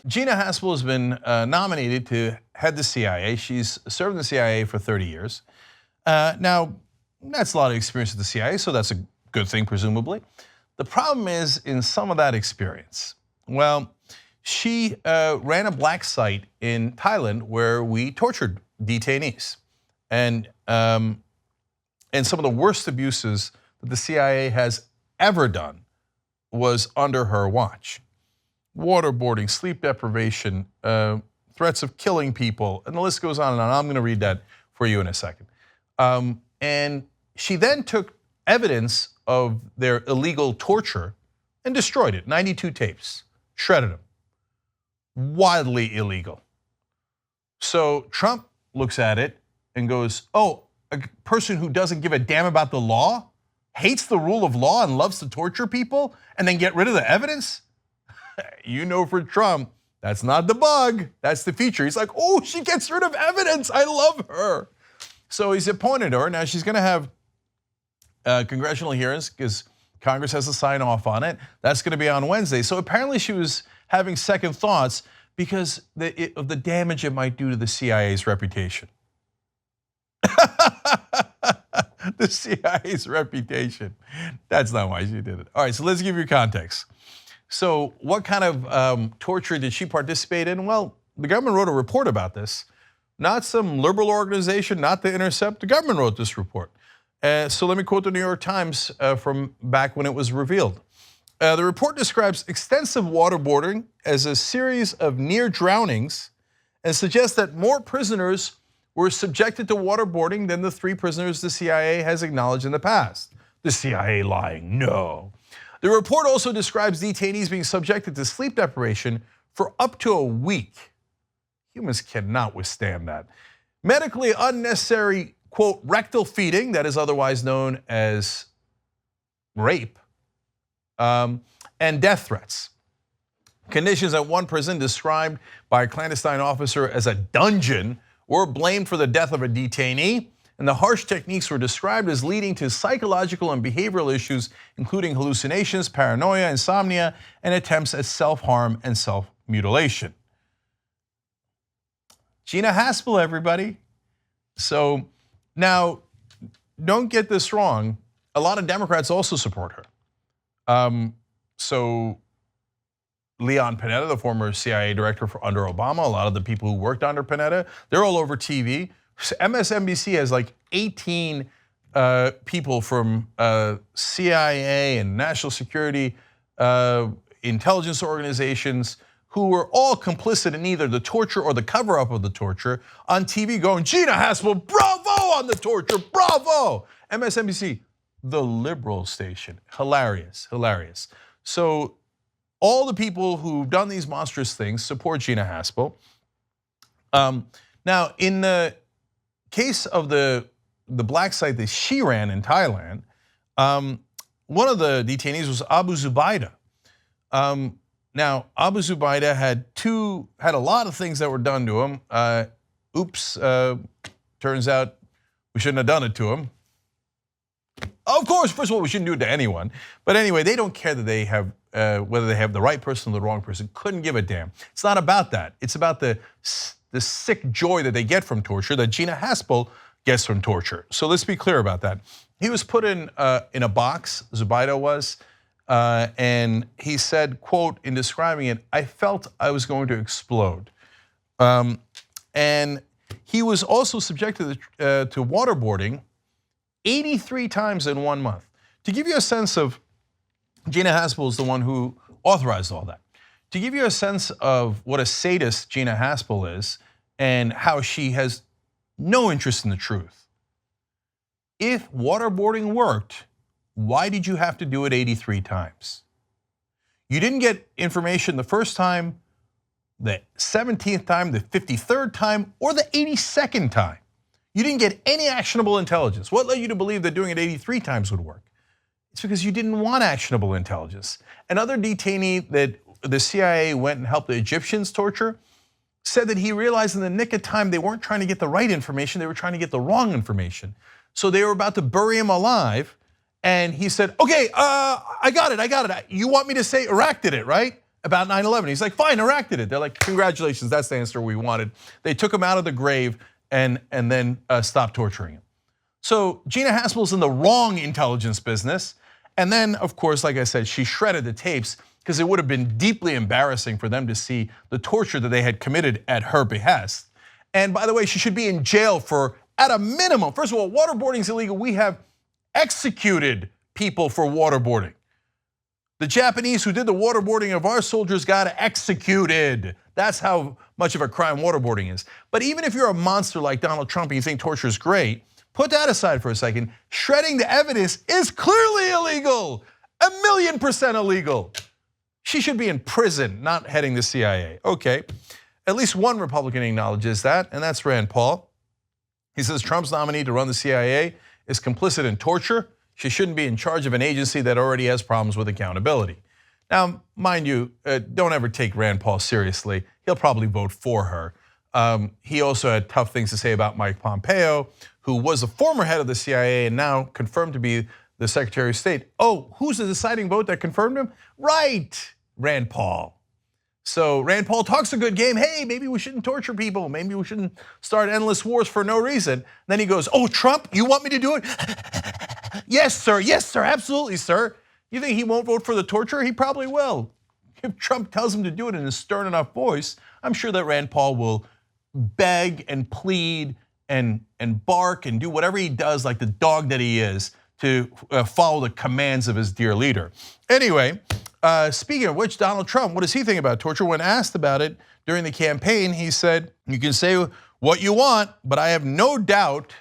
Gina Haspel has been nominated to head the CIA. She's served in the CIA for 30 years. Now, that's a lot of experience at the CIA, so that's a good thing, presumably. The problem is in some of that experience. Well, she ran a black site in Thailand where we tortured detainees. And some of the worst abuses that the CIA has ever done was under her watch. Waterboarding, sleep deprivation, threats of killing people, and the list goes on and on. I'm going to read that for you in a second. And she then took evidence of their illegal torture and destroyed it, 92 tapes, shredded them. Wildly illegal. So Trump looks at it and goes, oh, a person who doesn't give a damn about the law, hates the rule of law and loves to torture people and then get rid of the evidence? You know, for Trump, that's not the bug, that's the feature. He's like, oh, she gets rid of evidence, I love her. So he's appointed her. Now she's going to have congressional hearings because Congress has to sign off on it. That's going to be on Wednesday. So apparently she was having second thoughts because of the damage it might do to the CIA's reputation. The CIA's reputation. That's not why she did it. All right, so let's give you context. So what kind of torture did she participate in? Well, the government wrote a report about this. Not some liberal organization, not The Intercept. The government wrote this report. So let me quote the New York Times from back when it was revealed. The report describes extensive waterboarding as a series of near drownings and suggests that more prisoners were subjected to waterboarding than the 3 prisoners the CIA has acknowledged in the past. The CIA lying, no. The report also describes detainees being subjected to sleep deprivation for up to a week. Humans cannot withstand that. Medically unnecessary, quote, rectal feeding, that is otherwise known as rape, and death threats. Conditions at one prison described by a clandestine officer as a dungeon were blamed for the death of a detainee, and the harsh techniques were described as leading to psychological and behavioral issues, including hallucinations, paranoia, insomnia, and attempts at self-harm and self-mutilation. Gina Haspel, everybody. So now, don't get this wrong, a lot of Democrats also support her. So Leon Panetta, the former CIA director under Obama, a lot of the people who worked under Panetta, they're all over TV. MSNBC has like 18 people from CIA and national security intelligence organizations who were all complicit in either the torture or the cover-up of the torture on TV going, Gina Haspel, bravo on the torture, bravo. MSNBC, the liberal station, hilarious, hilarious. So all the people who've done these monstrous things support Gina Haspel. Now, in the case of the black site that she ran in Thailand, one of the detainees was Abu Zubaydah. Now, Abu Zubaydah had a lot of things that were done to him. Oops, turns out we shouldn't have done it to him. Of course, first of all, we shouldn't do it to anyone. But anyway, they don't care that they have whether they have the right person or the wrong person. Couldn't give a damn. It's not about that. It's about the sick joy that they get from torture, that Gina Haspel gets from torture. So let's be clear about that. He was put in a box, Zubaydah was, and he said, quote, in describing it, I felt I was going to explode. And he was also subjected to waterboarding 83 times in 1 month. To give you a sense of, Gina Haspel is the one who authorized all that. To give you a sense of what a sadist Gina Haspel is and how she has no interest in the truth. If waterboarding worked, why did you have to do it 83 times? You didn't get information the first time, the 17th time, the 53rd time, or the 82nd time. You didn't get any actionable intelligence. What led you to believe that doing it 83 times would work? It's because you didn't want actionable intelligence. Another detainee that the CIA went and helped the Egyptians torture said that he realized in the nick of time they weren't trying to get the right information, they were trying to get the wrong information. So they were about to bury him alive, and he said, okay, I got it. You want me to say Iraq did it, right? about 9/11. He's like, fine, Iraq did it. They're like, congratulations, that's the answer we wanted. They took him out of the grave and then stopped torturing him. So Gina Haspel's in the wrong intelligence business. And then, of course, like I said, she shredded the tapes because it would have been deeply embarrassing for them to see the torture that they had committed at her behest. And by the way, she should be in jail for, at a minimum, first of all, waterboarding is illegal. We have executed people for waterboarding. The Japanese who did the waterboarding of our soldiers got executed. That's how much of a crime waterboarding is. But even if you're a monster like Donald Trump and you think torture is great, put that aside for a second. Shredding the evidence is clearly illegal, 1,000,000% illegal. She should be in prison, not heading the CIA. Okay, at least one Republican acknowledges that, and that's Rand Paul. He says Trump's nominee to run the CIA is complicit in torture. She shouldn't be in charge of an agency that already has problems with accountability. Now, mind you, don't ever take Rand Paul seriously. He'll probably vote for her. He also had tough things to say about Mike Pompeo, who was a former head of the CIA and now confirmed to be the Secretary of State. Oh, who's the deciding vote that confirmed him? Right, Rand Paul. So Rand Paul talks a good game. Hey, maybe we shouldn't torture people. Maybe we shouldn't start endless wars for no reason. Then he goes, oh, Trump, you want me to do it? Yes, sir, absolutely, sir. You think he won't vote for the torture? He probably will. If Trump tells him to do it in a stern enough voice, I'm sure that Rand Paul will beg and plead and bark and do whatever he does like the dog that he is to follow the commands of his dear leader. Anyway, speaking of which, Donald Trump, what does he think about torture? When asked about it during the campaign, he said, you can say what you want, but I have no doubt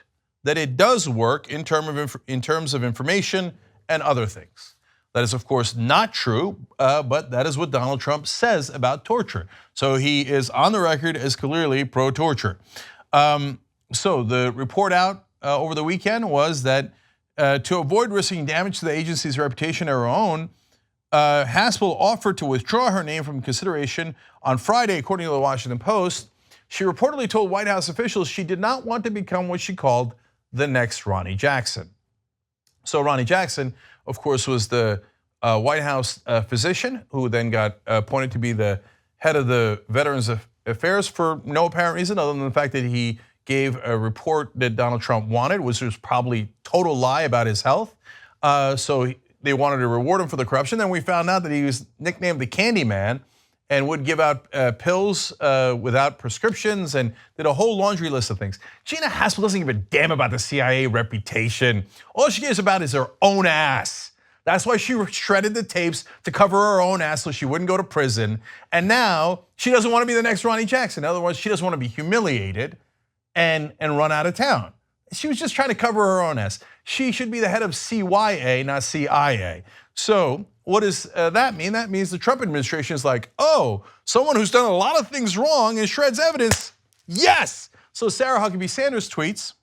that it does work in terms of information and other things. That is, of course, not true, but that is what Donald Trump says about torture. So he is on the record as clearly pro-torture. So the report out over the weekend was that to avoid risking damage to the agency's reputation or her own, Haspel offered to withdraw her name from consideration on Friday, according to the Washington Post. She reportedly told White House officials she did not want to become what she called the next Ronnie Jackson. So Ronnie Jackson, of course, was the White House physician who then got appointed to be the head of the Veterans Affairs for no apparent reason other than the fact that he gave a report that Donald Trump wanted, which was probably total lie about his health. So they wanted to reward him for the corruption. Then we found out that he was nicknamed the Candy Man and would give out pills without prescriptions and did a whole laundry list of things. Gina Haspel doesn't give a damn about the CIA reputation. All she cares about is her own ass. That's why she shredded the tapes to cover her own ass so she wouldn't go to prison. And now she doesn't want to be the next Ronnie Jackson. In other words, she doesn't want to be humiliated and run out of town. She was just trying to cover her own ass. She should be the head of C.I.A, not C.I.A. So what does that mean? That means the Trump administration is like, oh, someone who's done a lot of things wrong and shreds evidence, yes. So Sarah Huckabee Sanders tweets,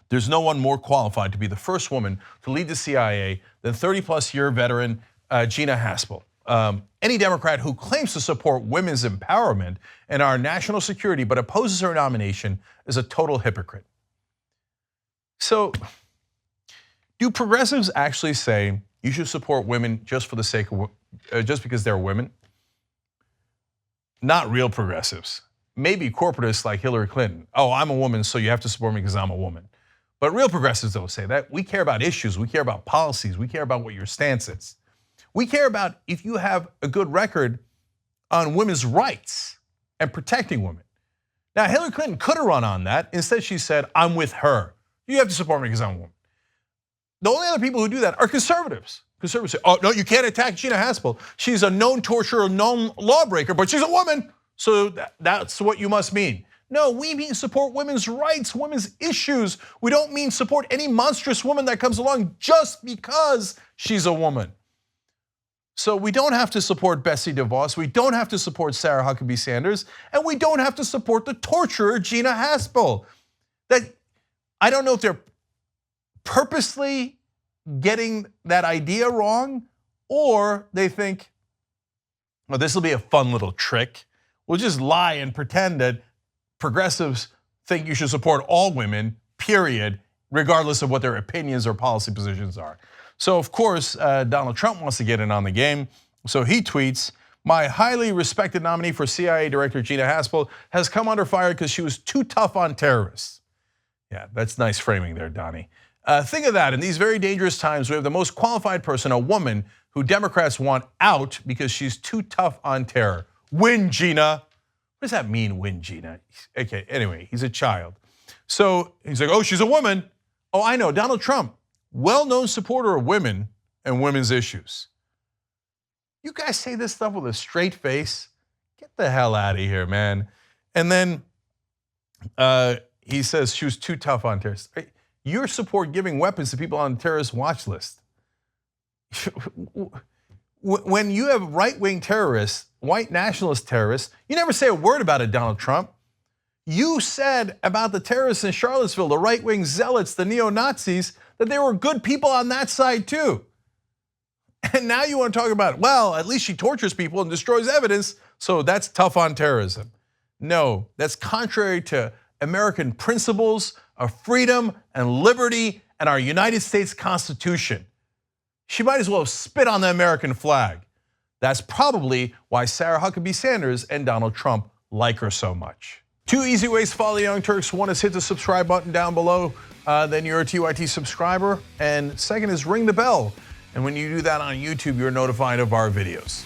there's no one more qualified to be the first woman to lead the CIA than 30-plus-year veteran Gina Haspel. Any Democrat who claims to support women's empowerment and our national security but opposes her nomination is a total hypocrite. So, do progressives actually say you should support women just for the sake of, just because they're women? Not real progressives. Maybe corporatists like Hillary Clinton. Oh, I'm a woman, so you have to support me because I'm a woman. But real progressives don't say that. We care about issues, we care about policies, we care about what your stance is. We care about if you have a good record on women's rights and protecting women. Now, Hillary Clinton could have run on that. Instead, she said, I'm with her. You have to support me because I'm a woman. The only other people who do that are conservatives. Conservatives say, oh, no, you can't attack Gina Haspel. She's a known torturer, known lawbreaker, but she's a woman. So that's what you must mean. No, we mean support women's rights, women's issues. We don't mean support any monstrous woman that comes along just because she's a woman. So we don't have to support Betsy DeVos, we don't have to support Sarah Huckabee Sanders, and we don't have to support the torturer Gina Haspel. That I don't know if they're purposely getting that idea wrong, or they think, well, this will be a fun little trick. We'll just lie and pretend that progressives think you should support all women, period, regardless of what their opinions or policy positions are. So of course, Donald Trump wants to get in on the game. So he tweets, My highly respected nominee for CIA Director Gina Haspel has come under fire because she was too tough on terrorists. Yeah, that's nice framing there, Donnie. Think of that. In these very dangerous times, we have the most qualified person, a woman who Democrats want out because she's too tough on terror. Win, Gina. What does that mean, win, Gina? Okay, anyway, he's a child. So he's like, oh, she's a woman. Oh, I know, Donald Trump, well-known supporter of women and women's issues. You guys say this stuff with a straight face? Get the hell out of here, man. And then he says she was too tough on terrorists. You support giving weapons to people on the terrorist watch list. When you have right-wing terrorists, white nationalist terrorists, you never say a word about it, Donald Trump. You said about the terrorists in Charlottesville, the right-wing zealots, the neo-Nazis, that they were good people on that side too. And now you want to talk about, well, at least she tortures people and destroys evidence, so that's tough on terrorism. No, that's contrary to American principles of freedom and liberty and our United States Constitution. She might as well have spit on the American flag. That's probably why Sarah Huckabee Sanders and Donald Trump like her so much. 2 easy ways to follow the Young Turks. One is hit the subscribe button down below, then you're a TYT subscriber. And second is ring the bell. And when you do that on YouTube, you're notified of our videos.